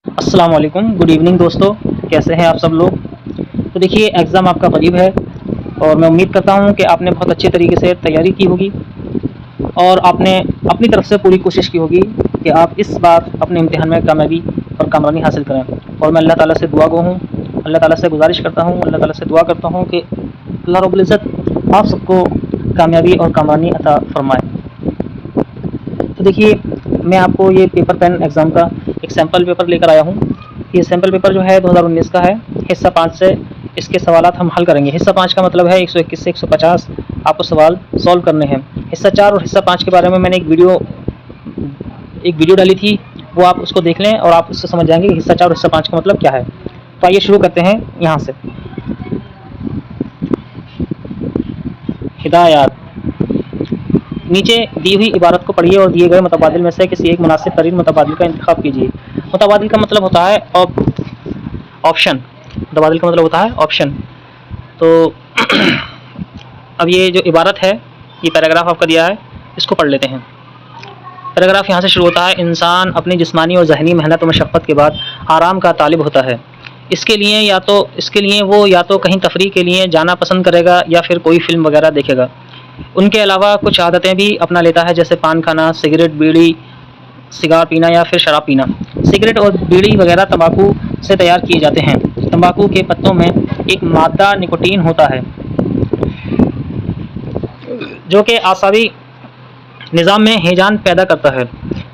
السلام علیکم، good evening دوستو، کیسے ہیں آپ سب لوگ؟ تو دیکھیے ایگزام آپ کا قریب ہے اور میں امید کرتا ہوں کہ آپ نے بہت اچھے طریقے سے تیاری کی ہوگی اور آپ نے اپنی طرف سے پوری کوشش کی ہوگی کہ آپ اس بار اپنے امتحان میں کامیابی اور کامرانی حاصل کریں۔ اور میں اللہ تعالیٰ سے دعا گو ہوں، اللہ تعالیٰ سے گزارش کرتا ہوں، اللہ تعالیٰ سے دعا کرتا ہوں کہ اللہ رب العزت آپ سب کو کامیابی اور کامرانی عطا فرمائے۔ تو دیکھیے میں آپ کو یہ پیپر پین ایگزام کا ایک سیمپل پیپر لے کر آیا ہوں۔ یہ سیمپل پیپر جو ہے 2019 کا ہے، حصہ 5 سے اس کے سوالات ہم حل کریں گے۔ حصہ 5 کا مطلب ہے 121 سے 150 آپ کو سوال سولو کرنے ہیں۔ حصہ 4 اور حصہ 5 کے بارے میں نے ایک ویڈیو ڈالی تھی، وہ آپ اس کو دیکھ لیں اور آپ اس سے سمجھ جائیں گے کہ حصہ 4 اور حصہ 5 کا مطلب کیا ہے۔ تو آئیے شروع کرتے ہیں یہاں سے۔ ہدایات، نیچے دی ہوئی عبارت کو پڑھیے اور دیے گئے متبادل میں سے کسی ایک مناسب ترین متبادل کا انتخاب کیجیے۔ متبادل کا مطلب ہوتا ہے آپشن، متبادل کا مطلب ہوتا ہے آپشن۔ تو اب یہ جو عبارت ہے، یہ پیراگراف آپ کا دیا ہے، اس کو پڑھ لیتے ہیں۔ پیراگراف یہاں سے شروع ہوتا ہے: انسان اپنی جسمانی اور ذہنی محنت و مشقت کے بعد آرام کا طالب ہوتا ہے۔ اس کے لیے وہ یا تو کہیں تفریح کے لیے جانا پسند کرے گا یا پھر کوئی فلم وغیرہ دیکھے گا۔ ان کے علاوہ کچھ عادتیں بھی اپنا لیتا ہے، جیسے پان کھانا، سگریٹ، بیڑی، سگار پینا یا پھر شراب پینا۔ سگریٹ اور بیڑی وغیرہ تمباکو سے تیار کیے جاتے ہیں۔ تمباکو کے پتوں میں ایک مادہ نکوٹین ہوتا ہے جو کہ اعصابی نظام میں ہیجان پیدا کرتا ہے۔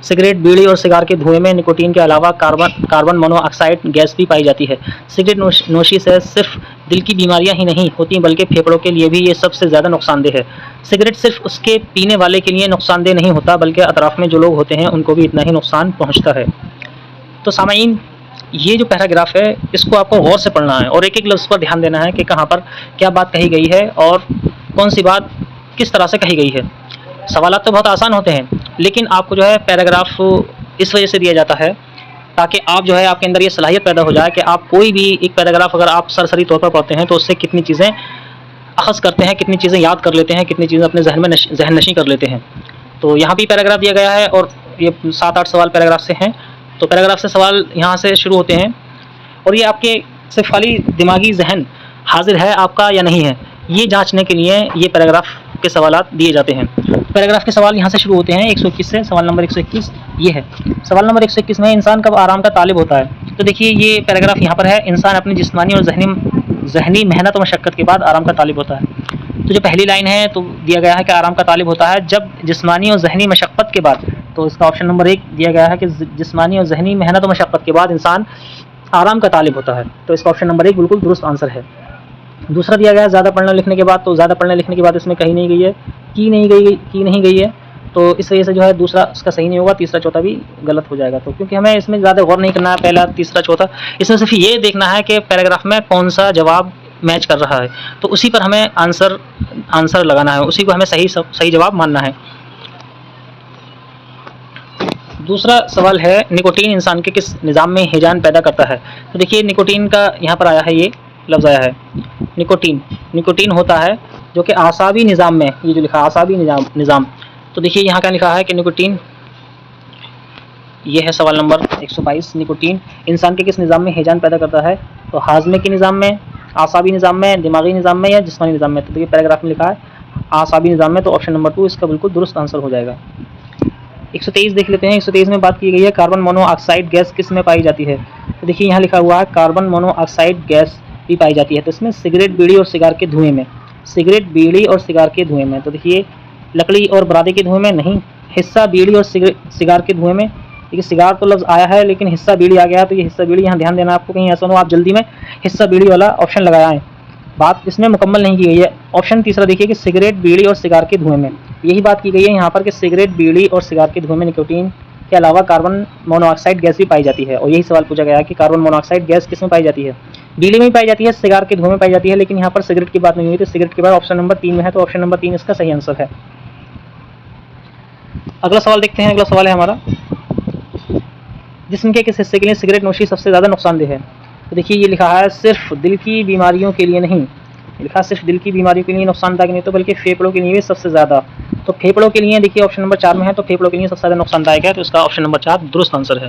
سگریٹ، بیڑی اور سگار کے دھوئیں میں نکوٹین کے علاوہ کاربن مونو آکسائڈ گیس بھی پائی جاتی ہے۔ سگریٹ نوشی سے صرف دل کی بیماریاں ہی نہیں ہوتی بلکہ پھیپھڑوں کے لیے بھی یہ سب سے زیادہ نقصان دہ ہے۔ سگریٹ صرف اس کے پینے والے کے لیے نقصان دہ نہیں ہوتا بلکہ اطراف میں جو لوگ ہوتے ہیں ان کو بھی اتنا ہی نقصان پہنچتا ہے۔ تو سامعین، یہ جو پیراگراف ہے اس کو آپ کو غور سے پڑھنا ہے اور ایک ایک لفظ پر دھیان دینا ہے کہ کہاں پر کیا بات کہی گئی ہے اور کون سی بات کس طرح سے کہی گئی ہے۔ سوالات تو بہت آسان ہوتے ہیں لیکن آپ کو جو ہے پیراگراف اس وجہ سے دیا جاتا ہے تاکہ آپ جو ہے آپ کے اندر یہ صلاحیت پیدا ہو جائے کہ آپ کوئی بھی ایک پیراگراف اگر آپ سرسری طور پر پڑھتے ہیں تو اس سے کتنی چیزیں اخذ کرتے ہیں، کتنی چیزیں یاد کر لیتے ہیں، کتنی چیزیں اپنے ذہن میں ذہن نشیں کر لیتے ہیں۔ تو یہاں بھی پیراگراف دیا گیا ہے اور یہ 7-8 سوال پیراگراف سے ہیں۔ تو پیراگراف سے سوال یہاں سے شروع ہوتے ہیں اور یہ آپ کے صرف خالی دماغی ذہن حاضر ہے آپ کا یا نہیں ہے، یہ جانچنے کے لیے یہ پیراگراف کے سوالات دیے جاتے ہیں۔ پیراگراف کے سوال یہاں سے شروع ہوتے ہیں 121 سے۔ سوال نمبر 121 یہ ہے۔ سوال نمبر 121 میں انسان کب آرام کا طالب ہوتا ہے؟ تو دیکھیے یہ پیراگراف یہاں پر ہے، انسان اپنی جسمانی اور ذہنی محنت و مشقت کے بعد آرام کا طالب ہوتا ہے۔ تو جو پہلی لائن ہے تو دیا گیا ہے کہ آرام کا طالب ہوتا ہے جب جسمانی اور ذہنی مشقت کے بعد، تو اس کا آپشن نمبر 1 دیا گیا ہے کہ جسمانی اور ذہنی محنت و مشقت کے بعد انسان آرام کا طالب ہوتا ہے۔ تو اس کا آپشن نمبر 1 بالکل درست آنسر ہے۔ دوسرا دیا گیا ہے زیادہ پڑھنے لکھنے کے بعد، تو زیادہ پڑھنے لکھنے کے بعد اس میں کہیں نہیں گئی ہے، کی نہیں گئی ہے، تو اس وجہ سے جو ہے دوسرا اس کا صحیح نہیں ہوگا، تیسرا چوتھا بھی غلط ہو جائے گا۔ تو کیونکہ ہمیں اس میں زیادہ غور نہیں کرنا ہے پہلا تیسرا چوتھا، اس میں صرف یہ دیکھنا ہے کہ پیراگراف میں کون سا جواب میچ کر رہا ہے، تو اسی پر ہمیں آنسر لگانا ہے، اسی کو ہمیں صحیح جواب ماننا ہے۔ دوسرا سوال ہے نکوٹین انسان کے کس نظام میں ہیجان پیدا کرتا ہے؟ تو دیکھیے نکوٹین کا یہاں پر آیا ہے، یہ لفظ آیا ہے نکوٹین ہوتا ہے جو کہ اعصابی نظام میں، یہ جو لکھا اعصابی نظام، تو دیکھیے یہاں کیا لکھا ہے کہ نکوٹین، یہ ہے سوال نمبر 122۔ نکوٹین انسان کے کس نظام میں ہیجان پیدا کرتا ہے؟ تو ہاضمے کے نظام میں، اعصابی نظام میں، دماغی نظام میں یا جسمانی نظام میں؟ تو دیکھیے پیراگراف میں لکھا ہے اعصابی نظام میں، تو آپشن نمبر 2 اس کا بالکل درست آنسر ہو جائے گا۔ 123 دیکھ لیتے ہیں۔ 123 میں بات کی گئی ہے کاربن مونو آکسائڈ گیس کس میں پائی جاتی ہے؟ تو دیکھیے یہاں لکھا ہوا ہے کاربن مونو آکسائڈ گیس بھی پائی جاتی ہے، تو اس میں سگریٹ، بیڑی اور سگار کے دھوئیں میں، سگریٹ، بیڑی اور سگار کے دھوئیں میں، تو دیکھیے لکڑی اور برادے کے دھوئیں میں نہیں، حصہ بیڑی اور سگار کے دھوئیں میں۔ دیکھیے سگار تو لفظ آیا ہے لیکن حصہ بیڑی آ گیا، تو یہ حصہ بیڑی یہاں دھیان دینا آپ کو، کہیں ایسا نہ ہو آپ جلدی میں حصہ بیڑی والا آپشن لگایا ہے، بات اس میں مکمل نہیں کی گئی ہے۔ آپشن تیسرا دیکھیے کہ سگریٹ، بیڑی اور سگار کے دھوئیں میں، یہی بات کی گئی ہے یہاں پر کہ سگریٹ، بیڑی اور سگار کے دھوئیں میں نکوٹین کے علاوہ کاربن مونو آکسائڈ گیس بھی پائی جاتی ہے، اور یہی سوال پوچھا گیا ہے کہ کاربن مونو آکسائڈ گیس کس میں پائی جاتی ہے؟ بیڑی میں بھی پائی جاتی ہے، سگار کے دھوئیں میں پائی جاتی ہے، لیکن یہاں پر سگریٹ کی بات نہیں ہوئی، تو سگریٹ کے بعد آپشن نمبر 3 میں ہے، تو آپشن نمبر 3 اس کا صحیح آنسر ہے۔ اگلا سوال دیکھتے ہیں۔ اگلا سوال ہے ہمارا جسم کے کس حصے کے لیے سگریٹ نوشی سب سے زیادہ نقصان دہ ہے؟ تو دیکھیے یہ لکھا ہے صرف دل کی بیماریوں کے لیے نہیں، لکھا صرف دل کی بیماریوں کے لیے نقصان دائک نہیں تو بلکہ پھیپھڑوں کے لیے بھی سب سے زیادہ، تو پھیپھڑوں کے لیے دیکھیے آپشن نمبر 4 میں ہے، تو پھیپھڑوں کے لیے سب سے زیادہ نقصان دائک ہے، تو اس کا آپشن نمبر 4 درست آنسر ہے۔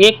1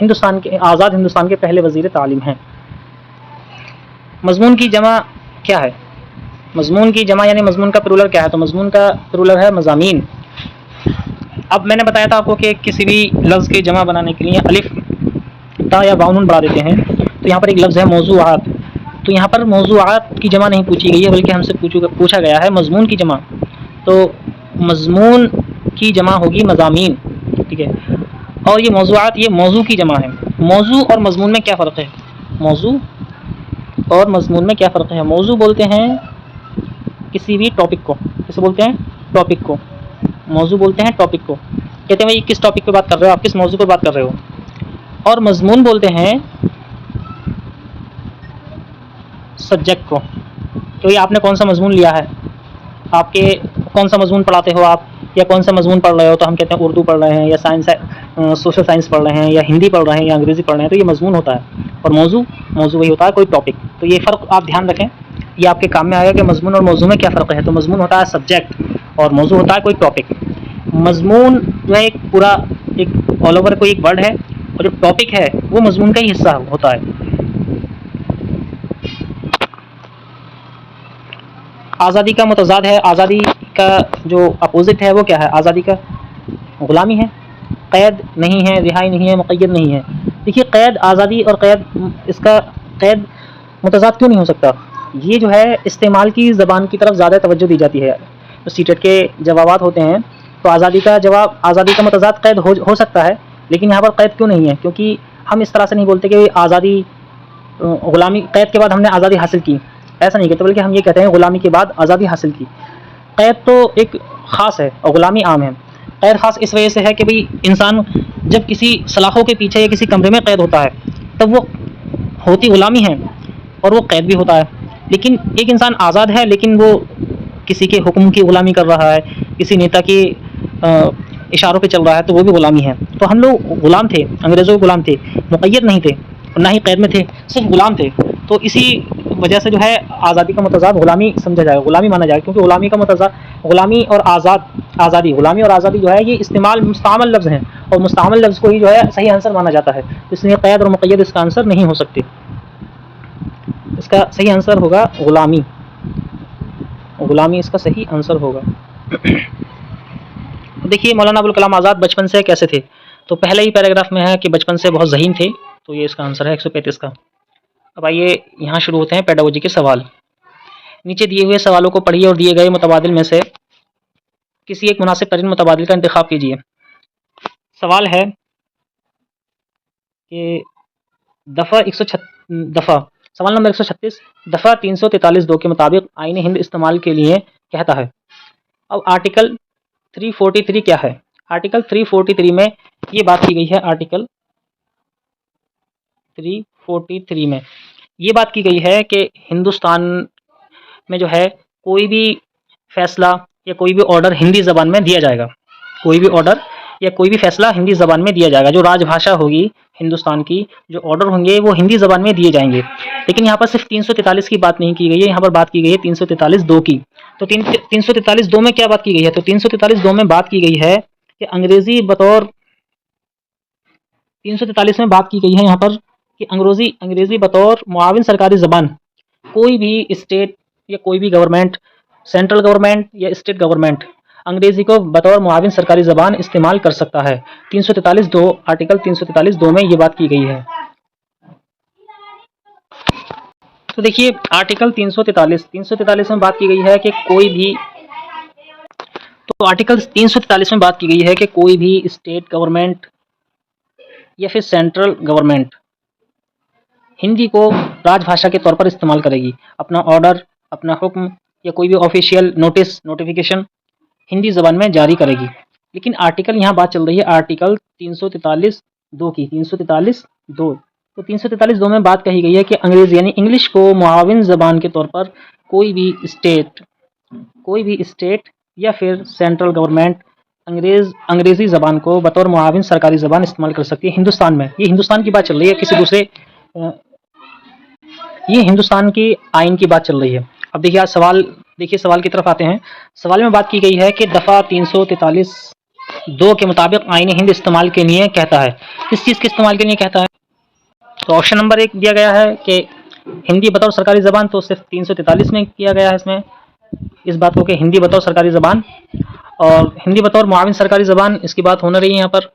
آزاد ہندوستان کے پہلے وزیر تعلیم ہیں۔ مضمون کی جمع کیا ہے؟ مضمون کی جمع یعنی مضمون کا پلورل کیا ہے؟ تو مضمون کا پلورل ہے مضامین۔ اب میں نے بتایا تھا آپ کو کہ کسی بھی لفظ کی جمع بنانے کے لیے الف تا یا واو نون بڑھا دیتے ہیں۔ تو یہاں پر ایک لفظ ہے موضوعات، تو یہاں پر موضوعات کی جمع نہیں پوچھی گئی ہے بلکہ ہم سے پوچھا گیا ہے مضمون کی جمع، تو مضمون کی جمع ہوگی مضامین، ٹھیک ہے۔ اور یہ موضوعات یہ موضوع کی جمع ہے۔ موضوع اور مضمون میں کیا فرق ہے؟ موضوع اور مضمون میں کیا فرق ہے؟ موضوع بولتے ہیں کسی بھی ٹاپک کو، کسے بولتے ہیں؟ ٹاپک کو۔ موضوع بولتے ہیں ٹاپک کو، کہتے ہیں بھائی کس ٹاپک پہ بات کر رہے ہو آپ، کس موضوع پہ بات کر رہے ہو۔ اور مضمون بولتے ہیں سبجیکٹ کو، کہ آپ نے کون سا مضمون لیا ہے، آپ کے کون سا مضمون پڑھاتے ہو آپ، یا کون سا مضمون پڑھ رہے ہو، تو ہم کہتے ہیں اردو پڑھ رہے ہیں، یا سائنس سوشل سائنس پڑھ رہے ہیں، یا ہندی پڑھ رہے ہیں، یا انگریزی پڑھ رہے ہیں، تو یہ مضمون ہوتا ہے۔ اور موضوع وہی ہوتا ہے کوئی ٹاپک۔ تو یہ فرق آپ دھیان رکھیں، یہ آپ کے کام میں آئے گا کہ مضمون اور موضوع میں کیا فرق ہے۔ تو مضمون ہوتا ہے سبجیکٹ اور موضوع ہوتا ہے کوئی ٹاپک۔ مضمون جو ہے ایک پورا ایک آل اوور کوئی ایک ورڈ ہے، اور جو ٹاپک ہے وہ مضمون کا ہی حصہ ہوتا ہے۔ آزادی کا متضاد ہے، آزادی کا جو اپوزٹ ہے وہ کیا ہے؟ آزادی کا غلامی ہے، قید نہیں ہے، رہائی نہیں ہے، مقید نہیں ہے۔ دیکھیے قید، آزادی اور قید، اس کا قید متضاد کیوں نہیں ہو سکتا؟ یہ جو ہے استعمال کی زبان کی طرف زیادہ توجہ دی جاتی ہے۔ تو سی ٹیٹ کے جوابات ہوتے ہیں تو آزادی کا جواب، آزادی کا متضاد قید ہو سکتا ہے، لیکن یہاں پر قید کیوں نہیں ہے؟ کیونکہ ہم اس طرح سے نہیں بولتے کہ آزادی غلامی، قید کے بعد ہم نے آزادی حاصل کی، ایسا نہیں کہتے، بلکہ ہم یہ کہتے ہیں غلامی کے بعد آزادی حاصل کی۔ قید تو ایک خاص ہے اور غلامی عام ہے۔ قید خاص اس وجہ سے ہے کہ بھئی انسان جب کسی سلاخوں کے پیچھے یا کسی کمرے میں قید ہوتا ہے تب وہ ہوتی غلامی ہے اور وہ قید بھی ہوتا ہے۔ لیکن ایک انسان آزاد ہے لیکن وہ کسی کے حکم کی غلامی کر رہا ہے، کسی نیتا کے اشاروں پہ چل رہا ہے، تو وہ بھی غلامی ہے۔ تو ہم لوگ غلام تھے، انگریزوں کے غلام تھے، مقید نہیں تھے اور نہ ہی قید میں تھے، صرف غلام تھے۔ تو اسی وجہ سے جو ہے آزادی کا متضاد غلامی سمجھا جائے گا، غلامی مانا جائے گا، کیونکہ غلامی کا متضاد غلامی اور آزادی، غلامی اور آزادی جو ہے یہ استعمال مستعمل لفظ ہیں، اور مستعمل لفظ کو ہی جو ہے صحیح آنسر مانا جاتا ہے، اس لیے قید اور مقید اس کا آنسر نہیں ہو سکتے۔ اس کا صحیح آنسر ہوگا غلامی، غلامی اس کا صحیح آنسر ہوگا۔ دیکھیے مولانا ابوالکلام آزاد بچپن سے کیسے تھے؟ تو پہلے ہی پیراگراف میں ہے کہ بچپن سے بہت ذہین تھے، تو یہ اس کا آنسر ہے 135 کا۔ اب آئیے یہاں شروع ہوتے ہیں پیڈاگوجی کے سوال۔ نیچے دیے ہوئے سوالوں کو پڑھیے اور دیے گئے متبادل میں سے کسی ایک مناسب ترین متبادل کا انتخاب کیجیے۔ سوال ہے کہ سوال نمبر 136 دفعہ 343(2) کے مطابق آئین ہند استعمال کے لیے کہتا ہے۔ اب آرٹیکل 343 کیا ہے؟ آرٹیکل 343 میں یہ بات کی گئی ہے، آرٹیکل 343 میں یہ بات کی گئی ہے کہ ہندوستان میں جو ہے کوئی بھی فیصلہ یا کوئی بھی آرڈر ہندی زبان میں دیا جائے گا، کوئی بھی آرڈر یا کوئی بھی فیصلہ ہندی زبان میں دیا جائے گا۔ جو راج بھاشا ہوگی ہندوستان کی، جو آرڈر ہوں گے وہ ہندی زبان میں دیے جائیں گے۔ لیکن یہاں پر صرف 343 کی بات نہیں کی گئی ہے، یہاں پر بات کی گئی ہے 343(2) کی۔ تو 343(2) میں کیا بات کی گئی ہے؟ تو 343(2) میں بات کی گئی ہے کہ انگریزی بطور 343 میں بات کی گئی ہے یہاں پر کہ انگریزی بطور معاون سرکاری زبان کوئی بھی اسٹیٹ یا کوئی بھی گورنمنٹ، سینٹرل گورنمنٹ یا اسٹیٹ گورنمنٹ انگریزی کو بطور معاون سرکاری زبان استعمال کر سکتا ہے۔ 343(2) آرٹیکل 343(2) میں یہ بات کی گئی ہے۔ تو دیکھیے آرٹیکل 343 میں بات کی گئی ہے کہ کوئی بھی، تو آرٹیکل 343 میں بات کی گئی ہے کہ کوئی بھی اسٹیٹ گورنمنٹ یا پھر سینٹرل گورنمنٹ ہندی کو راج بھاشا کے طور پر استعمال کرے گی، اپنا آرڈر، اپنا حکم یا کوئی بھی آفیشیل نوٹیفیکیشن ہندی زبان میں جاری کرے گی۔ لیکن آرٹیکل یہاں بات چل رہی ہے آرٹیکل 343(2) کی، 343(2). تو 343(2) میں بات کہی گئی ہے کہ انگریزی یعنی انگلش کو معاون زبان کے طور پر کوئی بھی اسٹیٹ یا پھر سینٹرل گورنمنٹ انگریزی زبان کو بطور معاون سرکاری زبان استعمال کر سکتی ہے ہندوستان میں۔ یہ ہندوستان کی بات چل رہی ہے، کسی دوسرے، یہ ہندوستان کی آئین کی بات چل رہی ہے۔ اب دیکھیے سوال کی طرف آتے ہیں۔ سوال میں بات کی گئی ہے کہ دفعہ 343 2 کے مطابق آئین ہند استعمال کے لیے کہتا ہے. کس چیز کے استعمال کے لیے کہتا ہے؟ تو آپشن نمبر 1 دیا گیا ہے کہ ہندی بطور سرکاری زبان، تو صرف 343 میں کیا گیا ہے اس میں اس بات کو کہ ہندی بطور سرکاری زبان، اور ہندی بطور معاون سرکاری زبان اس کی بات ہونا رہی ہے یہاں پر،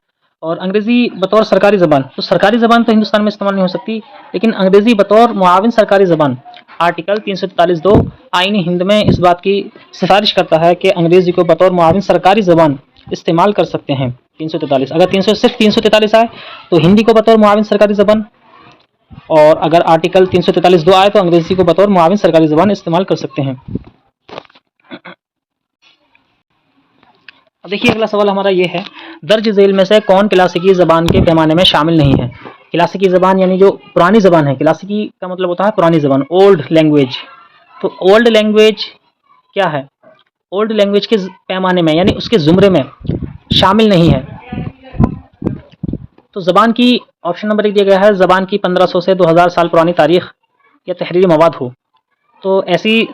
اور انگریزی بطور سرکاری زبان. تو سرکاری زبان تو ہندوستان میں استعمال نہیں ہو سکتی، لیکن انگریزی بطور معاون سرکاری زبان آرٹیکل 343(2) آئین ہند میں اس بات کی سفارش کرتا ہے کہ انگریزی کو بطور معاون سرکاری زبان استعمال کر سکتے ہیں. 343 اگر صرف 343 آئے تو ہندی کو بطور معاون سرکاری زبان، اور اگر آرٹیکل 343(2) آئے تو انگریزی کو بطور معاون سرکاری زبان استعمال کر سکتے ہیں. اب دیکھیے اگلا سوال ہمارا یہ ہے، درج ذیل میں سے کون کلاسیکی زبان کے پیمانے میں شامل نہیں ہے؟ کلاسیکی زبان یعنی جو پرانی زبان ہے، کلاسیکی کا مطلب ہوتا ہے پرانی زبان، اولڈ لینگویج. تو اولڈ لینگویج کیا ہے؟ اولڈ لینگویج کے پیمانے میں یعنی اس کے زمرے میں شامل نہیں ہے. تو زبان کی آپشن نمبر 1 دیا گیا ہے، زبان کی 1500 سے 2000 سال پرانی تاریخ یا تحریری مواد ہو. تو ایسی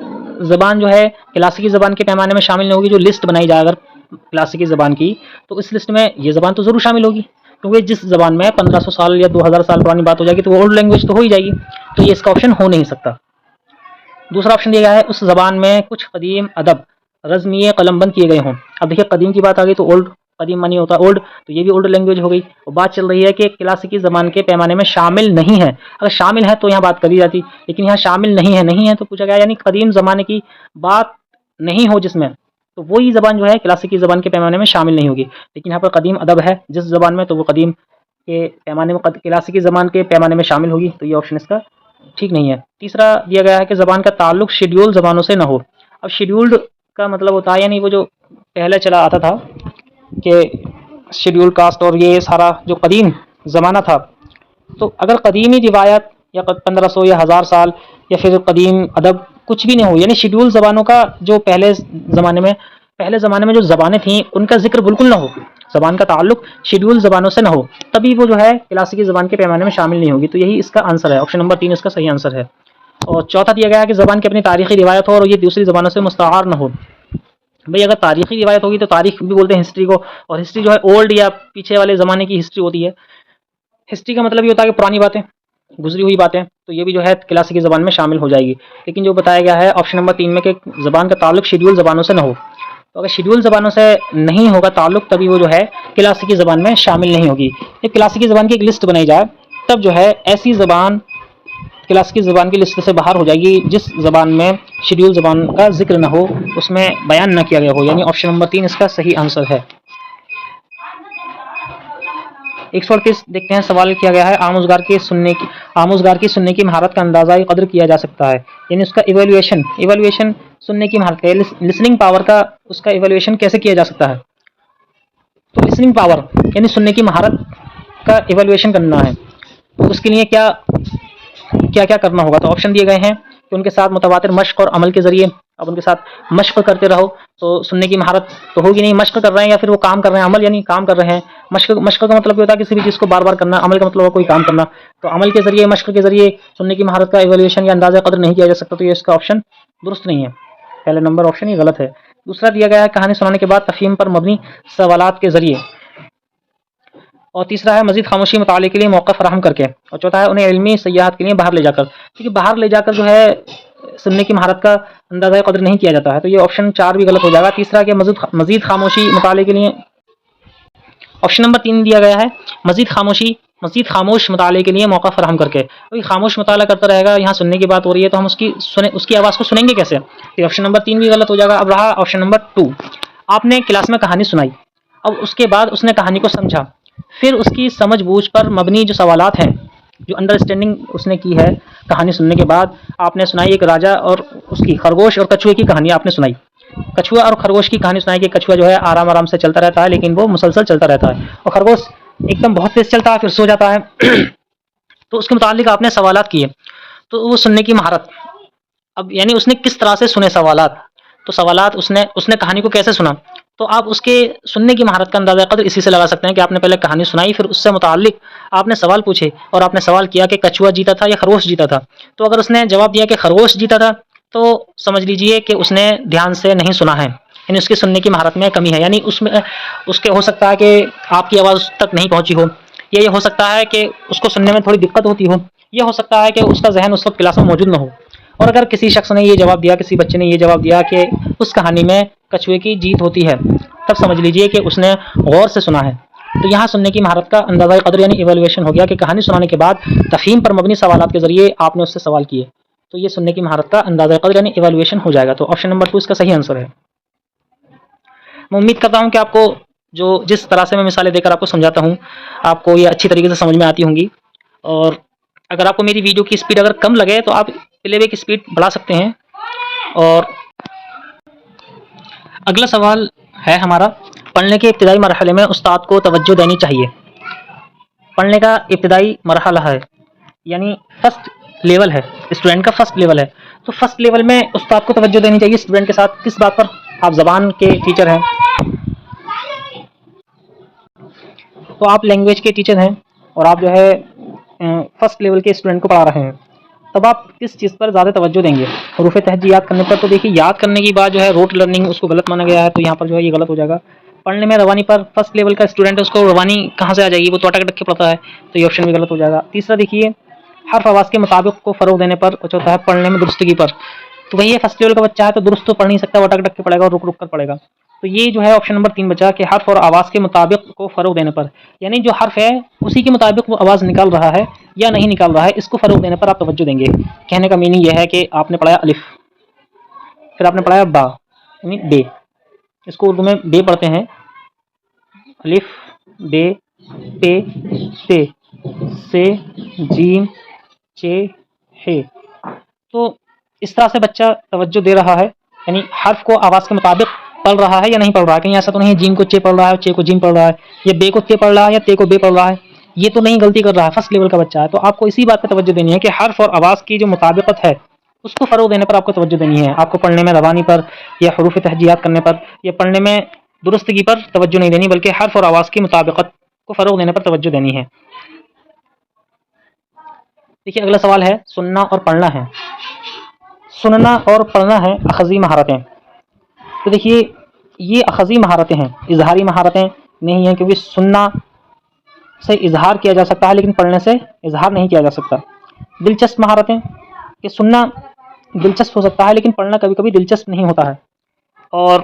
زبان جو ہے کلاسیکی زبان کے پیمانے میں شامل نہیں ہوگی. جو لسٹ بنائی جائے اگر کلاسیکی زبان کی تو اس لسٹ میں یہ زبان تو ضرور شامل ہوگی، کیونکہ جس زبان میں 1500 سال یا 2000 سال پرانی بات ہو جائے گی تو وہ اولڈ لینگویج تو ہو ہی جائے گی. تو یہ اس کا آپشن ہو نہیں سکتا. دوسرا آپشن دیا گیا ہے، اس زبان میں کچھ قدیم ادب رزمیے قلم بند کیے گئے ہوں. اب دیکھیے قدیم کی بات آ گئی تو اولڈ، قدیم مانی ہوتا ہے اولڈ، تو یہ بھی اولڈ لینگویج ہو گئی. اور بات چل رہی ہے کہ کلاسیکی زبان کے پیمانے میں شامل نہیں ہے. اگر شامل ہے تو یہاں بات کری جاتی، لیکن یہاں شامل نہیں ہے تو پوچھا گیا یعنی قدیم زمانے کی بات نہیں ہو جس میں، تو وہی زبان جو ہے کلاسیکی زبان کے پیمانے میں شامل نہیں ہوگی. لیکن یہاں پر قدیم ادب ہے جس زبان میں، تو وہ قدیم کے پیمانے میں کلاسیکی زبان کے پیمانے میں شامل ہوگی. تو یہ آپشن اس کا ٹھیک نہیں ہے. تیسرا دیا گیا ہے کہ زبان کا تعلق شیڈیول زبانوں سے نہ ہو. اب شیڈیولڈ کا مطلب ہوتا ہے یعنی وہ جو پہلے چلا آتا تھا کہ شیڈیول کاسٹ اور یہ سارا جو قدیم زمانہ تھا، تو اگر قدیمی روایت یا 1500 یا 1000 سال یا پھر قدیم ادب کچھ بھی نہیں ہو، یعنی شیڈیول زبانوں کا جو پہلے زمانے میں جو زبانیں تھیں ان کا ذکر بالکل نہ ہو، زبان کا تعلق شیڈیول زبانوں سے نہ ہو، تبھی وہ جو ہے کلاسیکی زبان کے پیمانے میں شامل نہیں ہوگی. تو یہی اس کا آنسر ہے، آپشن نمبر 3 اس کا صحیح آنسر ہے. اور چوتھا دیا گیا ہے کہ زبان کی اپنی تاریخی روایت ہو اور یہ دوسری زبانوں سے مستعار نہ ہو. بھئی اگر تاریخی روایت ہوگی تو تاریخ بھی بولتے ہیں ہسٹری کو، اور ہسٹری جو ہے اولڈ یا پیچھے والے زمانے کی ہسٹری ہوتی ہے. ہسٹری کا مطلب یہ ہوتا ہے کہ پرانی باتیں، گزری ہوئی باتیں، تو یہ بھی جو ہے کلاسیکی زبان میں شامل ہو جائے گی. لیکن جو بتایا گیا ہے آپشن نمبر 3 میں کہ زبان کا تعلق شیڈیول زبانوں سے نہ ہو، تو اگر شیڈیول زبانوں سے نہیں ہوگا تعلق تبھی وہ جو ہے کلاسیکی زبان میں شامل نہیں ہوگی. ایک کلاسیکی زبان کی ایک لسٹ بنائی جائے تب جو ہے ایسی زبان کلاسیکی زبان کی لسٹ سے باہر ہو جائے گی جس زبان میں شیڈیول زبان کا ذکر نہ ہو، اس میں بیان نہ کیا گیا ہو. یعنی آپشن نمبر 3 اس کا صحیح آنسر ہے. 138 دیکھتے ہیں، سوال کیا گیا ہے، آموزگار کی سننے کی مہارت کا اندازہ قدر کیا جا سکتا ہے. یعنی اس کا ایویلویشن سننے کی مہارت کا، لسننگ پاور کا، اس کا ایویلویشن کیسے کیا جا سکتا ہے. تو لسننگ پاور یعنی سننے کی مہارت کا ایویلویشن کرنا ہے تو اس کے لیے کیا کرنا ہوگا. تو آپشن دیے گئے ہیں کہ ان کے ساتھ متواتر مشق اور عمل کے ذریعے، اب ان کے ساتھ مشق کرتے رہو تو سننے کی مہارت تو ہوگی نہیں. مشق کر رہے ہیں یا پھر وہ کام کر رہے ہیں، عمل یعنی کام کر رہے ہیں. مشق کا مطلب یہ ہوتا ہے کسی بھی چیز کو بار بار کرنا، عمل کا مطلب ہے کوئی کام کرنا. تو عمل کے ذریعے، مشق کے ذریعے سننے کی مہارت کا ایویلویشن یا اندازہ قدر نہیں کیا جا سکتا. تو یہ اس کا آپشن درست نہیں ہے، پہلا نمبر آپشن یہ غلط ہے. دوسرا دیا گیا ہے کہانی سنانے کے بعد تفہیم پر مبنی سوالات کے ذریعے. اور تیسرا ہے مزید خاموشی مطالعے کے لیے موقع فراہم کر کے. اور چوتھا ہے انہیں علمی سیاحت کے لیے باہر لے جا کر. کیونکہ باہر لے جا کر جو ہے سننے کی مہارت کا اندازہ قدر نہیں کیا جاتا ہے. تو یہ آپشن 4 بھی غلط ہو جائے گا. تیسرا کہ مزید خاموشی مطالعے کے لیے، آپشن نمبر 3 دیا گیا ہے مزید خاموش مطالعے کے لیے موقع فراہم کر کے. کوئی خاموش مطالعہ کرتا رہے گا، یہاں سننے کی بات ہو رہی ہے تو ہم اس کی آواز کو سنیں گے کیسے. تو آپشن نمبر 3 بھی غلط ہو جائے گا. اب رہا آپشن نمبر 2، آپ نے کلاس میں کہانی سنائی، اب اس کے بعد اس نے کہانی کو سمجھا، پھر اس کی سمجھ بوجھ پر مبنی جو سوالات ہیں، جو انڈرسٹینڈنگ اس نے کی ہے کہانی سننے کے بعد، آپ نے سنائی ایک راجا اور اس کی خرگوش اور کچھوے کی کہانی آپ نے سنائی. کچھوا اور خرگوش کی کہانی سنائی کہ کچھوا جو ہے آرام سے چلتا رہتا ہے لیکن وہ مسلسل چلتا رہتا ہے، اور خرگوش ایک دم بہت تیز چلتا ہے پھر سو جاتا ہے. تو اس کے متعلق آپ نے سوالات کیے. تو وہ سننے کی مہارت، اب یعنی اس نے کس طرح سے سنے سوالات، تو سوالات اس نے کہانی کو کیسے سنا. تو آپ اس کے سننے کی مہارت کا اندازہ قدر اسی سے لگا سکتے ہیں کہ آپ نے پہلے کہانی سنائی، پھر اس سے متعلق آپ نے سوال پوچھے اور آپ نے سوال کیا کہ کچھوا جیتا تھا یا خرگوش جیتا تھا. تو اگر اس نے جواب دیا کہ خرگوش جیتا تھا تو سمجھ لیجئے کہ اس نے دھیان سے نہیں سنا ہے. یعنی اس کی سننے کی مہارت میں کمی ہے، یعنی اس کے ہو سکتا ہے کہ آپ کی آواز تک نہیں پہنچی ہو، یا یہ ہو سکتا ہے کہ اس کو سننے میں تھوڑی دقت ہوتی ہو، یہ ہو سکتا ہے کہ اس کا ذہن اس وقت کلاس میں موجود نہ ہو۔ اور اگر کسی شخص نے یہ جواب دیا، کسی بچے نے یہ جواب دیا کہ اس کہانی میں کچھوے کی جیت ہوتی ہے، تب سمجھ لیجئے کہ اس نے غور سے سنا ہے۔ تو یہاں سننے کی مہارت کا اندازہ قدر یعنی ایویلویشن ہو گیا کہ کہانی سنانے کے بعد تفہیم پر مبنی سوالات کے ذریعے آپ نے اس سے سوال کیے، تو یہ سننے کی مہارت کا اندازہ قدر یعنی ایویلویشن ہو جائے گا۔ تو آپشن نمبر 2 اس کا صحیح آنسر ہے۔ میں امید کرتا ہوں کہ آپ کو جس طرح سے میں مثالیں دے کر آپ کو سمجھاتا ہوں، آپ کو یہ اچھی طریقے سے سمجھ میں آتی ہوں گی۔ اور اگر آپ کو میری ویڈیو کی اسپیڈ اگر کم لگے تو آپ پلے بیک اسپیڈ بڑھا سکتے ہیں۔ اور اگلا سوال ہے ہمارا، پڑھنے کے ابتدائی مرحلے میں استاد کو توجہ دینی چاہیے۔ پڑھنے کا ابتدائی مرحلہ ہے، یعنی فرسٹ لیول ہے، اسٹوڈنٹ کا فرسٹ لیول ہے، تو فرسٹ لیول میں استاد کو توجہ دینی چاہیے اسٹوڈنٹ کے ساتھ کس بات پر؟ آپ زبان کے ٹیچر ہیں، تو آپ لینگویج کے ٹیچر ہیں اور آپ جو ہے فرسٹ لیول کے اسٹوڈنٹ کو پڑھا رہے ہیں، تب آپ کس چیز پر زیادہ توجہ دیں گے؟ حروف تہجی یاد کرنے پر؟ تو دیکھیے یاد کرنے کی بات جو ہے روٹ لرننگ اس کو غلط مانا گیا ہے، تو یہاں پر جو ہے یہ غلط ہو جائے گا۔ پڑھنے میں روانی پر فرسٹ لیول کا اسٹوڈنٹ ہے، اس کو روانی کہاں سے آ جائے گی؟ وہ تو اٹک کے پڑھتا ہے، تو یہ آپشن بھی غلط ہو جائے گا۔ تیسرا دیکھیے حرف آواز کے مطابق کو فروغ دینے پر، چوتھا ہے پڑھنے میں درستگی پر، تو وہی ہے فرسٹ لیول کا بچہ ہے تو درست تو پڑھ نہیں سکتا، وہ اٹک کے پڑھے گا اور رک کر پڑھے گا، تو یہ جو ہے آپشن نمبر 3 بچا کہ حرف اور آواز کے مطابق کو فروغ دینے پر، یعنی جو حرف ہے اسی کے مطابق وہ آواز نکال رہا ہے یا نہیں نکال رہا ہے، اس کو فروغ دینے پر آپ توجہ دیں گے۔ کہنے کا میننگ یہ ہے کہ آپ نے پڑھایا الف، پھر آپ نے پڑھایا با یعنی بے، اس کو اردو میں بے پڑھتے ہیں، الف بے پے تے سے جیم چے ہے، تو اس طرح سے بچہ توجہ دے رہا ہے، یعنی حرف کو آواز کے مطابق پڑھ رہا ہے یا نہیں پڑھ رہا ہے۔ کہیں ایسا تو نہیں ہے جیم کو چے پڑھ رہا ہے، چے کو جیم پڑھ رہا ہے، یا بے کو تے پڑھ رہا ہے یا تے کو بے پڑھ رہا ہے، یہ تو نہیں غلطی کر رہا ہے، فرسٹ لیول کا بچہ ہے، تو آپ کو اسی بات پہ توجہ دینی ہے کہ حرف اور آواز کی جو مطابقت ہے اس کو فروغ دینے پر آپ کو توجہ دینی ہے۔ آپ کو پڑھنے میں روانی پر یا حروف تہجیات کرنے پر یا پڑھنے میں درستگی پر توجہ نہیں دینی، بلکہ حرف اور آواز کی مطابقت کو فروغ دینے پر توجہ دینی ہے۔ دیکھیے اگلا سوال ہے، سننا اور پڑھنا ہے، سننا اور پڑھنا ہے اخذی مہارتیں، تو دیکھیے یہ اخذی مہارتیں ہیں، اظہاری مہارتیں نہیں ہیں، کیونکہ سننا سے اظہار کیا جا سکتا ہے لیکن پڑھنے سے اظہار نہیں کیا جا سکتا۔ دلچسپ مہارتیں، کہ سننا دلچسپ ہو سکتا ہے لیکن پڑھنا کبھی کبھی دلچسپ نہیں ہوتا ہے۔ اور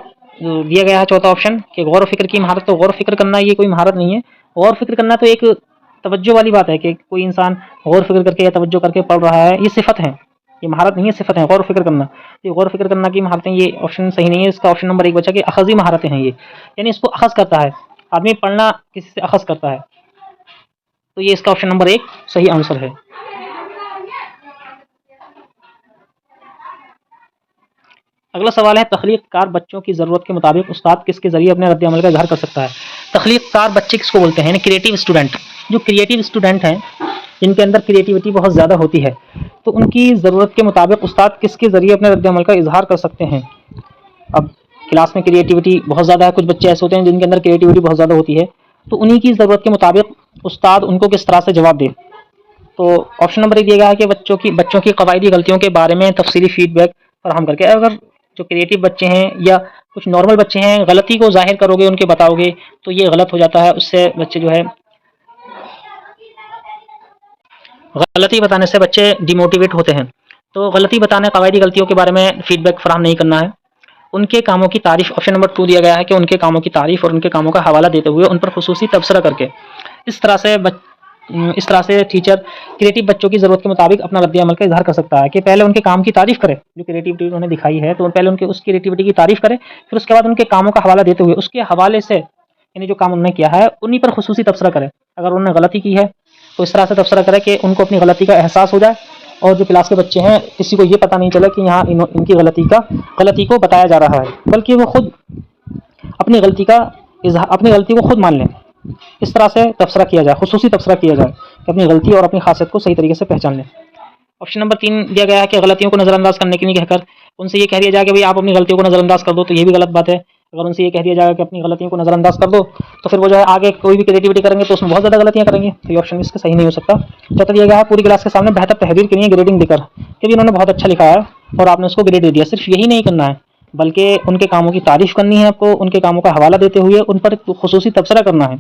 دیا گیا ہے چوتھا آپشن کہ غور و فکر کی مہارت، تو غور و فکر کرنا یہ کوئی مہارت نہیں ہے، غور و فکر کرنا تو ایک توجہ والی بات ہے کہ کوئی انسان غور و فکر کر کے یا توجہ کر کے پڑھ رہا ہے، یہ صفت ہے، یہ مہارت نہیں ہے، صفت ہے غور و فکر کرنا۔ یہ غور و فکر کرنا کی مہارتیں، یہ آپشن صحیح نہیں ہے، اس کا آپشن نمبر 1 بچا کہ اخذی مہارتیں ہیں یہ، یعنی اس کو اخذ کرتا ہے آدمی، پڑھنا کسی سے اخذ کرتا ہے، تو یہ اس کا آپشن نمبر 1 صحیح آنسر ہے۔ اگلا سوال ہے، تخلیق کار بچوں کی ضرورت کے مطابق استاد کس کے ذریعے اپنے رد عمل کا اظہار کر سکتا ہے؟ تخلیق کار بچے کس کو بولتے ہیں؟ یعنی کریٹیو اسٹوڈنٹ، جو کریٹیو اسٹوڈنٹ ہیں جن کے اندر کریٹیوٹی بہت زیادہ ہوتی ہے، تو ان کی ضرورت کے مطابق استاد کس کے ذریعے اپنے رد عمل کا اظہار کر سکتے ہیں؟ اب کلاس میں کریٹیوٹی بہت زیادہ ہے، کچھ بچے ایسے ہوتے ہیں جن کے اندر کریٹیوٹی بہت زیادہ ہوتی ہے، تو انہی کی ضرورت کے مطابق استاد ان کو کس طرح سے جواب دے؟ تو آپشن نمبر 1 دیا گیا ہے کہ بچوں کی قواعدی غلطیوں کے بارے میں تفصیلی فیڈ بیک فراہم کر کے۔ اگر جو کریٹیو بچے ہیں یا کچھ نارمل بچے ہیں غلطی کو ظاہر کرو گے، ان کے بتاؤ گے، تو یہ غلط ہو جاتا ہے، اس سے بچے جو ہے غلطی بتانے سے بچے ڈیموٹیویٹ ہوتے ہیں، تو غلطی بتانے قواعدی غلطیوں کے بارے میں فیڈ بیک فراہم نہیں کرنا ہے۔ ان کے کاموں کی تعریف، آپشن نمبر 2 دیا گیا ہے کہ ان کے کاموں کی تعریف اور ان کے کاموں کا حوالہ دیتے ہوئے ان پر خصوصی تبصرہ کر کے، اس طرح سے ٹیچر کریٹیو بچوں کی ضرورت کے مطابق اپنا رد عمل کا اظہار کر سکتا ہے کہ پہلے ان کے کام کی تعریف کرے، جو کریٹیوٹی انہوں نے دکھائی ہے تو پہلے ان کے اس کریٹیوٹی کی تعریف کرے، پھر اس کے بعد ان کے کاموں کا حوالہ دیتے ہوئے اس کے حوالے سے، یعنی جو کام انہوں نے کیا ہے انہی پر خصوصی تبصرہ کرے۔ اگر انہوں نے غلطی کی ہے تو اس طرح سے تبصرہ کرے کہ ان کو اپنی غلطی کا احساس ہو جائے، اور جو کلاس کے بچے ہیں کسی کو یہ پتہ نہیں چلے کہ یہاں ان کی غلطی کو بتایا جا رہا ہے، بلکہ وہ خود اپنی غلطی کو خود مان لیں، اس طرح سے تبصرہ کیا جائے، خصوصی تبصرہ کیا جائے کہ اپنی غلطی اور اپنی خاصیت کو صحیح طریقے سے پہچان لیں۔ آپشن نمبر 3 دیا گیا ہے کہ غلطیوں کو نظر انداز کرنے کے لیے کہہ کر ان سے یہ کہہ دیا جائے کہ بھائی آپ اپنی غلطیوں کو نظر انداز کر دو، تو یہ بھی غلط بات ہے۔ اگر ان سے یہ کہہ دیا جائے کہ اپنی غلطیوں کو نظر انداز کر دو، تو پھر وہ جو ہے آگے کوئی بھی کریٹیوٹی کریں گے تو اس میں بہت زیادہ غلطیاں کریں گے، تو یہ آپشن اس کا صحیح نہیں ہو سکتا۔ چوتھا دیا گیا ہے پوری کلاس کے سامنے بہتر تحریر کے لیے گریڈنگ دے کر کہ انہوں نے بہت اچھا لکھا ہے اور آپ نے اس کو گریڈ دے دیا، صرف یہی نہیں کرنا ہے بلکہ ان کے کاموں کی تعریف کرنی ہے آپ کو، ان کے کاموں کا حوالہ دیتے ہوئے ان پر خصوصی تبصرہ کرنا ہے۔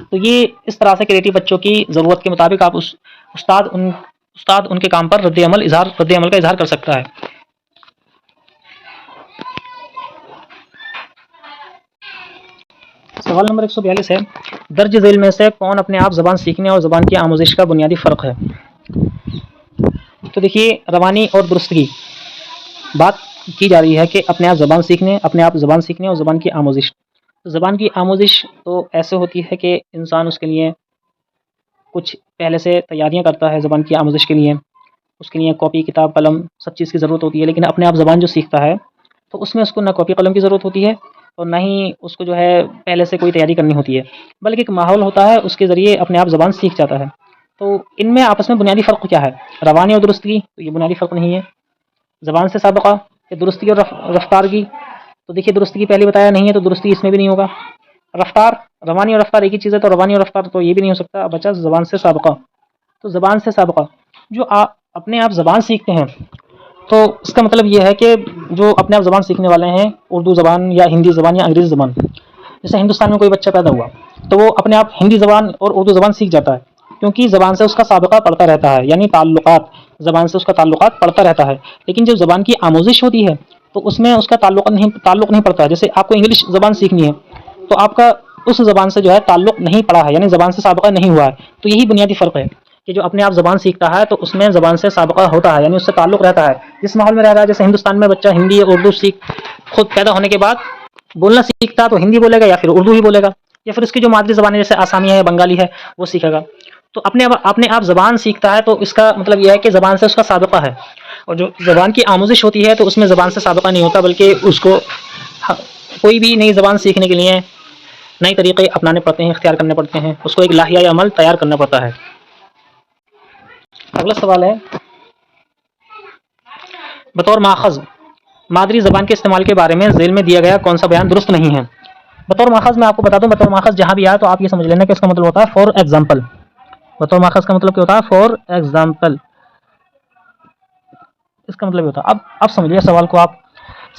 تو یہ اس طرح سے کریٹو بچوں کی ضرورت کے مطابق آپ استاد ان کے کام پر رد عمل کا اظہار کر سکتا ہے۔ سوال نمبر 142 ہے، درج ذیل میں سے کون اپنے آپ زبان سیکھنے اور زبان کی آموزش کا بنیادی فرق ہے؟ تو دیکھیے، روانی اور درستگی بات کی جا رہی ہے کہ اپنے آپ زبان سیکھنے اور زبان کی آموزش۔ زبان کی آموزش تو ایسے ہوتی ہے کہ انسان اس کے لیے کچھ پہلے سے تیاریاں کرتا ہے، زبان کی آموزش کے لیے اس کے لیے کاپی کتاب قلم سب چیز کی ضرورت ہوتی ہے، لیکن اپنے آپ زبان جو سیکھتا ہے تو اس میں اس کو نہ کاپی قلم کی ضرورت ہوتی ہے اور نہ ہی اس کو جو ہے پہلے سے کوئی تیاری کرنی ہوتی ہے، بلکہ ایک ماحول ہوتا ہے، اس کے ذریعے اپنے آپ زبان سیکھ جاتا ہے۔ تو ان میں آپس میں بنیادی فرق کیا ہے؟ روانی اور درستگی، تو یہ بنیادی فرق نہیں ہے۔ زبان سے سابقہ کہ درستگی اور رفتار کی، تو دیکھیے درستگی پہلے بتایا نہیں ہے تو درستی اس میں بھی نہیں ہوگا۔ رفتار، روانی اور رفتار ایک ہی چیز ہے تو روانی اور رفتار تو یہ بھی نہیں ہو سکتا۔ بچہ زبان سے سابقہ، تو زبان سے سابقہ جو اپنے آپ زبان سیکھتے ہیں تو اس کا مطلب یہ ہے کہ جو اپنے آپ زبان سیکھنے والے ہیں، اردو زبان یا ہندی زبان یا انگریزی زبان، جیسے ہندوستان میں کوئی بچہ پیدا ہوا تو وہ اپنے آپ ہندی زبان اور اردو زبان سیکھ جاتا ہے، کیونکہ زبان سے اس کا سابقہ پڑتا رہتا ہے، یعنی تعلقات، زبان سے اس کا تعلقات پڑتا رہتا ہے۔ لیکن جب زبان کی آموزش ہوتی ہے تو اس میں اس کا تعلق نہیں پڑتا ہے۔ جیسے آپ کو انگلش زبان سیکھنی ہے تو آپ کا اس زبان سے جو ہے تعلق نہیں پڑا ہے، یعنی زبان سے سابقہ نہیں ہوا ہے۔ تو یہی بنیادی فرق ہے کہ جو اپنے آپ زبان سیکھتا ہے تو اس میں زبان سے سابقہ ہوتا ہے، یعنی اس سے تعلق رہتا ہے، جس ماحول میں رہ رہا ہے۔ جیسے ہندوستان میں بچہ ہندی یا اردو خود پیدا ہونے کے بعد بولنا سیکھتا تو ہندی بولے گا یا پھر اردو ہی بولے گا، یا پھر اس کی جو مادری زبان ہے جیسے آسامیہ ہے، بنگالی ہے، وہ سیکھے گا۔ تو اپنے آپ زبان سیکھتا ہے تو اس کا مطلب یہ ہے کہ زبان سے اس کا سابقہ ہے، اور جو زبان کی آموزش ہوتی ہے تو اس میں زبان سے سابقہ نہیں ہوتا، بلکہ اس کو کوئی بھی نئی زبان سیکھنے کے لیے نئے طریقے اپنانے پڑتے ہیں، اختیار کرنے پڑتے ہیں، اس کو ایک لاہیہ عمل تیار کرنا پڑتا ہے۔ اگلا سوال ہے، بطور ماخذ مادری زبان کے استعمال کے بارے میں ذیل میں دیا گیا کون سا بیان درست نہیں ہے؟ بطور ماخذ میں آپ کو بتا دوں، بطور ماخذ جہاں بھی آیا تو آپ یہ سمجھ لینا کہ اس کا مطلب ہوتا ہے فار ایگزامپل۔ بطور ماخذ کا مطلب کیا ہوتا ہے؟ فار ایگزامپل، اس کا مطلب ہوتا ہے۔ اب سمجھیے سوال کو، آپ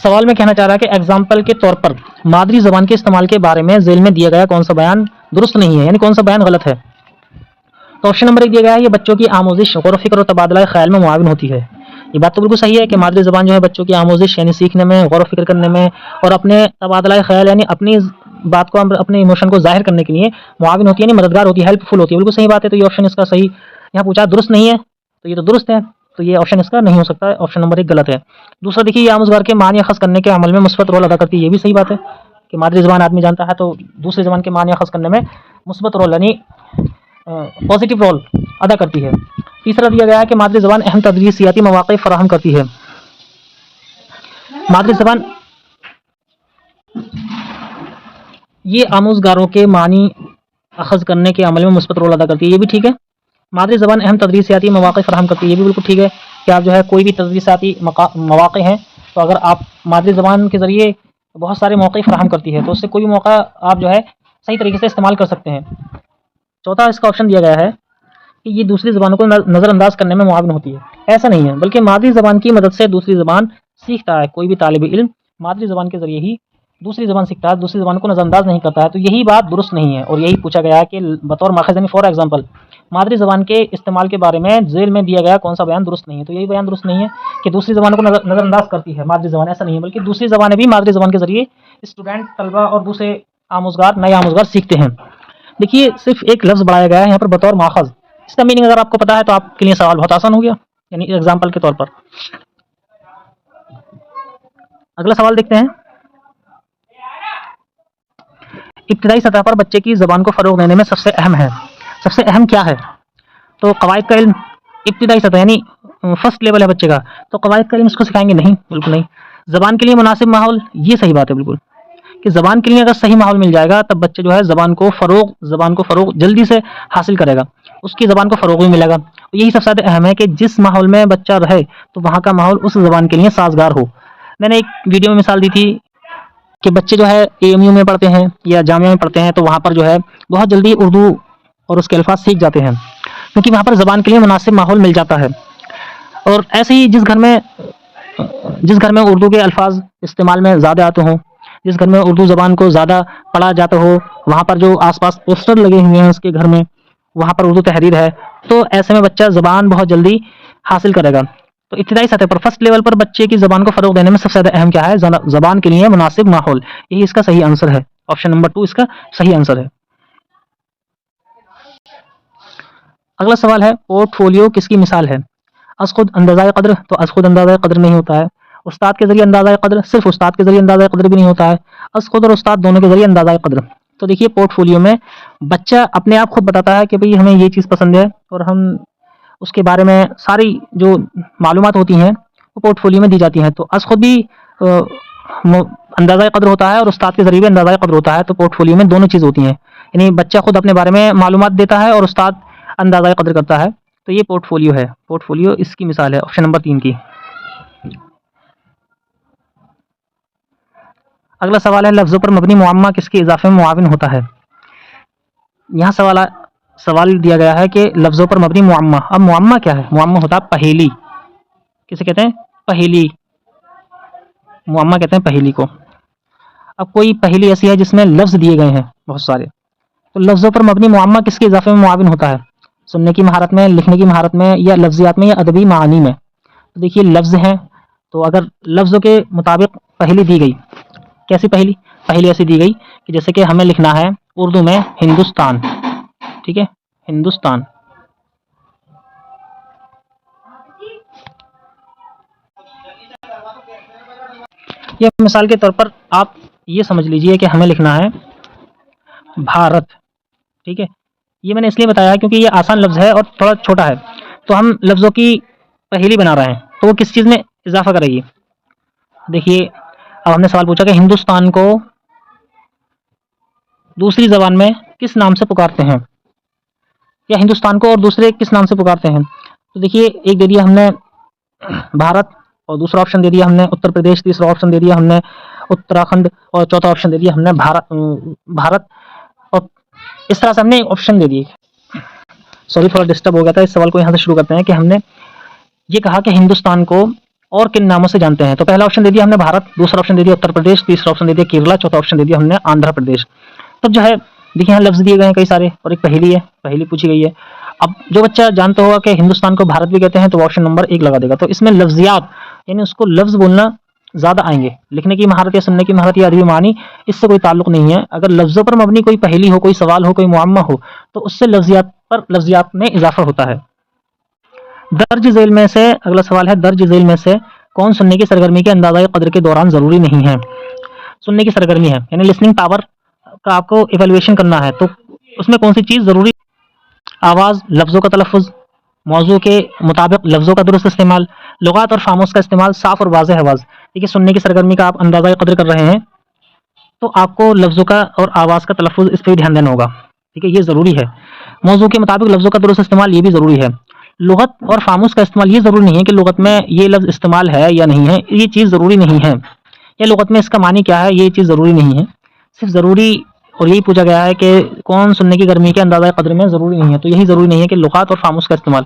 سوال میں کہنا چاہ رہا ہے کہ ایگزامپل کے طور پر مادری زبان کے استعمال کے بارے میں ذیل میں دیا گیا کون سا بیان درست نہیں ہے، یعنی کون سا بیان غلط ہے؟ تو آپشن نمبر 1 دیا گیا ہے، یہ بچوں کی آموزش، غور و فکر اور تبادلہ خیال میں معاون ہوتی ہے۔ یہ بات تو بالکل صحیح ہے کہ مادری زبان جو ہے بچوں کی آموزش یعنی سیکھنے میں، غور و فکر کرنے میں اور اپنے تبادلہ خیال یعنی اپنی بات کو، اپنے ایموشن کو ظاہر کرنے کے لیے معاون ہوتی ہے، یعنی مددگار ہوتی ہے، ہیلپ فل ہوتی ہے۔ بالکل صحیح بات ہے، تو یہ آپشن اس کا صحیح یہاں پوچھا، درست نہیں ہے تو یہ تو درست ہے، تو یہ آپشن اس کا نہیں ہو سکتا ہے، آپشن نمبر 1 غلط ہے۔ دوسرا دیکھیے، یہ آموزگار کے معنی اخذ کرنے کے عمل میں مثبت رول ادا کرتی ہے، یہ بھی صحیح بات ہے کہ مادری زبان آدمی جانتا ہے تو دوسری زبان کے معنی اخذ کرنے میں مثبت رول یعنی پازیٹیو رول ادا کرتی ہے۔ تیسرا دیا گیا ہے کہ مادری زبان اہم تدریسیاتی مواقع فراہم کرتی ہے۔ مادری زبان یہ آموزگاروں کے معنی اخذ کرنے کے عمل میں مثبت رول ادا کرتی ہے، یہ بھی ٹھیک ہے۔ مادری زبان اہم تدریسیاتی مواقع فراہم کرتی ہے، یہ بھی بالکل ٹھیک ہے کہ آپ جو ہے کوئی بھی تدریساتی مواقع ہیں تو اگر آپ مادری زبان کے ذریعے بہت سارے موقع فراہم کرتی ہے تو اس سے کوئی بھی موقع آپ جو ہے صحیح طریقے سے استعمال کر سکتے ہیں۔ چوتھا اس کا آپشن دیا گیا ہے کہ یہ دوسری زبانوں کو نظر انداز کرنے میں معاون ہوتی ہے، ایسا نہیں ہے، بلکہ مادری زبان کی مدد سے دوسری زبان سیکھتا ہے۔ کوئی بھی طالب علم مادری زبان کے ذریعے ہی دوسری زبان سیکھتا ہے، دوسری زبان کو نظر انداز نہیں کرتا ہے، تو یہی بات درست نہیں ہے، اور یہی پوچھا گیا ہے کہ بطور ماخذ یعنی فار ایگزامپل مادری زبان کے استعمال کے بارے میں ذیل میں دیا گیا کون سا بیان درست نہیں ہے؟ تو یہی بیان درست نہیں ہے کہ دوسری زبانوں کو نظر انداز کرتی ہے مادری زبان، ایسا نہیں ہے، بلکہ دوسری زبانیں بھی مادری زبان کے ذریعے اسٹوڈنٹ، طلبہ اور دوسرے نئے آموزگار سیکھتے ہیں۔ دیکھیے صرف ایک لفظ بڑھایا گیا ہے یہاں پر بطور ماخذ، اس کا میننگ اگر آپ کو پتا ہے تو آپ کے لیے سوال بہت آسان ہو گیا، یعنی ایگزامپل کے طور پر۔ اگلا سوال دیکھتے ہیں، ابتدائی سطح پر بچے کی زبان کو فروغ دینے میں سب سے اہم کیا ہے؟ تو قواعد کا علم، ابتدائی سطح یعنی فرسٹ لیول ہے بچے کا، تو قواعد کا علم اس کو سکھائیں گے؟ نہیں، بالکل نہیں۔ زبان کے لیے مناسب ماحول، یہ صحیح بات ہے بالکل کہ زبان کے لیے اگر صحیح ماحول مل جائے گا تب بچے جو ہے زبان کو فروغ جلدی سے حاصل کرے گا، اس کی زبان کو فروغ بھی ملے گا۔ یہی سب سے زیادہ اہم ہے کہ جس ماحول میں بچہ رہے تو وہاں کا ماحول اس زبان کے لیے سازگار ہو۔ میں نے ایک ویڈیو میں مثال دی تھی کہ بچے جو ہے AMU میں پڑھتے ہیں یا جامعہ میں پڑھتے ہیں تو وہاں پر جو ہے بہت جلدی اردو اور اس کے الفاظ سیکھ جاتے ہیں، کیونکہ وہاں پر زبان کے لیے مناسب ماحول مل جاتا ہے۔ اور ایسے ہی جس گھر میں اردو کے الفاظ استعمال میں زیادہ آتے ہوں، جس گھر میں اردو زبان کو زیادہ پڑھا جاتا ہو، وہاں پر جو آس پاس پوسٹر لگے ہوئے ہیں اس کے گھر میں، وہاں پر اردو تحریر ہے، تو ایسے میں بچہ زبان بہت جلدی حاصل کرے گا۔ تو ابتدائی سطح پر فرسٹ لیول پر بچے کی زبان کو فروغ دینے میں سب سے زیادہ اہم کیا ہے؟ زبان کے لیے مناسب ماحول، یہی اس کا صحیح آنسر ہے، آپشن نمبر 2 اس کا صحیح آنسر ہے۔ اگلا سوال ہے پورٹ فولیو کس کی مثال ہے؟ از خود اندازہ قدر، تو از خود اندازہ قدر نہیں ہوتا ہے۔ استاد کے ذریعے اندازہ قدر، صرف استاد کے ذریعے اندازہ قدر بھی نہیں ہوتا ہے۔ از خود اور استاد دونوں کے ذریعے اندازہ قدر۔ تو دیکھیے پورٹ فولیو میں بچہ اپنے آپ خود بتاتا ہے کہ بھئی ہمیں یہ چیز پسند ہے، اور ہم اس کے بارے میں ساری جو معلومات ہوتی ہیں وہ پورٹ فولیو میں دی جاتی ہیں۔ تو از خود بھی اندازہ قدر ہوتا ہے اور استاد کے ذریعے بھی اندازہ قدر ہوتا ہے، تو پورٹ فولیو میں دونوں چیز ہوتی ہیں، یعنی بچہ خود اپنے بارے میں معلومات دیتا ہے اور استاد اندازہ قدر کرتا ہے، تو یہ پورٹ فولیو ہے، پورٹ فولیو اس کی مثال ہے، آپشن نمبر 3 کی۔ اگلا سوال ہے لفظوں پر مبنی معمہ کس کے اضافے میں معاون ہوتا ہے؟ یہاں سوال دیا گیا ہے کہ لفظوں پر مبنی معمہ، اب معمہ کیا ہے؟ معمہ ہوتا ہے پہیلی، کسے کہتے ہیں؟ پہیلی، معمہ کہتے ہیں پہیلی کو۔ اب کوئی پہیلی ایسی ہے جس میں لفظ دیے گئے ہیں بہت سارے، تو لفظوں پر مبنی معمہ کس کے اضافے میں معاون ہوتا ہے؟ سننے کی مہارت میں، لکھنے کی مہارت میں، یا لفظیات میں، یا ادبی معانی میں؟ تو دیکھیے لفظ ہیں، تو اگر لفظوں کے مطابق پہیلی دی گئی، کیسی پہیلی؟ پہیلی ایسی دی گئی کہ جیسے کہ ہمیں لکھنا ہے اردو میں ہندوستان، ٹھیک ہے، ہندوستان، یہ مثال کے طور پر آپ یہ سمجھ لیجئے کہ ہمیں لکھنا ہے بھارت، ٹھیک ہے، یہ میں نے اس لیے بتایا کیونکہ یہ آسان لفظ ہے اور تھوڑا چھوٹا ہے، تو ہم لفظوں کی پہیلی بنا رہے ہیں، تو وہ کس چیز میں اضافہ کرے گی؟ دیکھیے اب ہم نے سوال پوچھا کہ ہندوستان کو دوسری زبان میں کس نام سے پکارتے ہیں، یا ہندوستان کو اور دوسرے کس نام سے پکارتے ہیں؟ تو دیکھیے ایک دے دیا ہم نے بھارت، اور دوسرا آپشن دے دیا ہم نے اتر پردیش، تیسرا آپشن دے دیا ہم نے اتراکھنڈ، اور چوتھا آپشن دے دیا ہم نے بھارت، اور اس طرح سے ہم نے آپشن دے دیے۔ سوری تھوڑا ڈسٹرب ہو گیا تھا، اس سوال کو یہاں سے شروع کرتے ہیں کہ ہم نے یہ کہا کہ ہندوستان کو اور کن ناموں سے جانتے ہیں، تو پہلا آپشن دے دیا ہم نے بھارت، دوسرا آپشن دے دیا اتر پردیش، تیسرا آپشن دے دیا کیرلا، چوتھا آپشن دے دیا ہم نے آندھرا پردیش۔ تب جو ہے دیکھیے یہاں لفظ دیے گئے ہیں کئی سارے، اور ایک پہیلی ہے، پہیلی پوچھی گئی ہے۔ اب جو بچہ جانتا ہوگا کہ ہندوستان کو بھارت بھی کہتے ہیں تو آپشن نمبر 1 لگا دے گا، تو اس میں لفظیات یعنی اس کو لفظ بولنا زیادہ آئیں گے، لکھنے کی مہارت یا سننے کی مہارت یا ادبی معنی اس سے کوئی تعلق نہیں ہے۔ اگر لفظوں پر مبنی کوئی پہیلی ہو، کوئی سوال ہو، کوئی معمہ ہو، تو اس سے لفظیات میں اضافہ ہوتا ہے۔ درج ذیل میں سے اگلا سوال ہے درج ذیل میں سے کون سننے کی سرگرمی کے اندازہ قدر کے دوران ضروری نہیں ہے؟ سننے کی سرگرمی ہے یعنی لسننگ پاور کا آپ کو ایویلویشن کرنا ہے، تو اس میں کون سی چیز ضروری؟ آواز، لفظوں کا تلفظ، موضوع کے مطابق لفظوں کا درست استعمال، لغات اور فاموس کا استعمال، صاف اور واضح آواز۔ دیکھیے سننے کی سرگرمی کا آپ اندازہ قدر کر رہے ہیں تو آپ کو لفظوں کا اور آواز کا تلفظ اس پہ بھی دھیان دینا ہوگا، ٹھیک ہے، یہ ضروری ہے۔ موضوع کے مطابق لفظوں کا درست استعمال، یہ بھی ضروری ہے۔ لغت اور فاموس کا استعمال، یہ ضروری نہیں ہے کہ لغت میں یہ لفظ استعمال ہے یا نہیں ہے، یہ چیز ضروری نہیں ہے، یا لغت میں اس کا معنی کیا ہے، یہ چیز ضروری نہیں ہے، صرف ضروری اور یہی پوچھا گیا ہے کہ کون سننے کی گرمی کے اندازہ قدر میں ضروری نہیں ہے، تو یہی ضروری نہیں ہے کہ لغات اور فاموس کا استعمال۔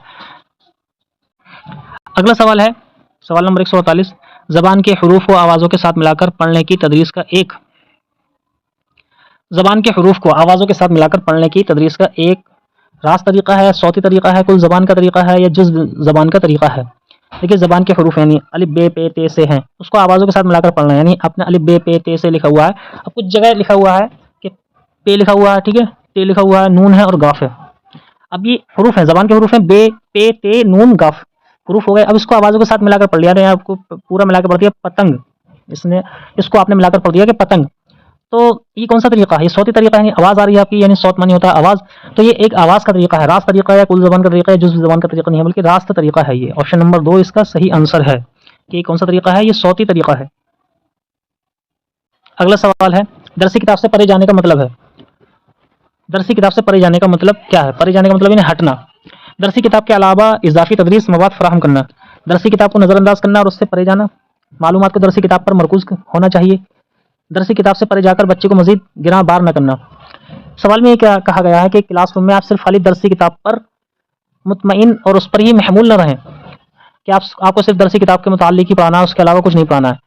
اگلا سوال ہے سوال نمبر 148، زبان کے حروف کو آوازوں کے ساتھ ملا کر پڑھنے کی تدریس کا ایک زبان کے حروف کو آوازوں کے ساتھ ملا کر پڑھنے کی تدریس کا ایک راست طریقہ ہے، صوتی طریقہ ہے، کل زبان کا طریقہ ہے، یا جز زبان کا طریقہ ہے؟ دیکھیے زبان کے حروف یعنی الف ب پ ت سے ہیں، اس کو آوازوں کے ساتھ ملا کر پڑھنا ہے، یعنی اپنے الف ب پ ت سے لکھا ہوا ہے، اب کچھ جگہ لکھا ہوا ہے کہ پ لکھا ہوا ہے، ٹھیک ہے، ت لکھا ہوا ہے، نون ہے اور گاف ہے۔ اب یہ حروف ہیں، زبان کے حروف ہیں، ب پ ت نون گاف حروف ہو گئے۔ اب اس کو آوازوں کے ساتھ ملا کر پڑھ لیا، آپ کو پورا ملا کر پڑھ دیا پتنگ، اس کو آپ نے ملا کر پڑھ دیا کہ پتنگ۔ تو یہ کون سا طریقہ ہے؟ یہ صوتی طریقہ ہے، یعنی آواز آ رہی ہے آپ کی، یعنی صوت معنی ہوتا ہے آواز، تو یہ ایک آواز کا طریقہ ہے، راست طریقہ ہے، کل زبان کا طریقہ ہے، جزو زبان کا طریقہ نہیں ہے، بلکہ راست طریقہ ہے۔ یہ آپشن نمبر 2 اس کا صحیح آنسر ہے کہ یہ کون سا طریقہ ہے؟ یہ صوتی طریقہ ہے۔ اگلا سوال ہے درسی کتاب سے پرے جانے کا مطلب ہے؟ درسی کتاب سے پرے جانے کا مطلب کیا ہے؟ پرے جانے کا مطلب یعنی ہٹنا، درسی کتاب کے علاوہ اضافی تدریس مواد فراہم کرنا، درسی کتاب کو نظر انداز کرنا اور اس سے پرے جانا، معلومات کو درسی کتاب پر مرکوز ہونا چاہیے، درسی کتاب سے پرے جا کر بچے کو مزید گراں بار نہ کرنا۔ سوال میں یہ کیا کہا گیا ہے کہ کلاس روم میں آپ صرف خالی درسی کتاب پر مطمئن اور اس پر ہی محمول نہ رہیں، کہ آپ کو صرف درسی کتاب کے متعلق ہی پڑھانا ہے، اس کے علاوہ کچھ نہیں پڑھانا ہے،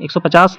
150,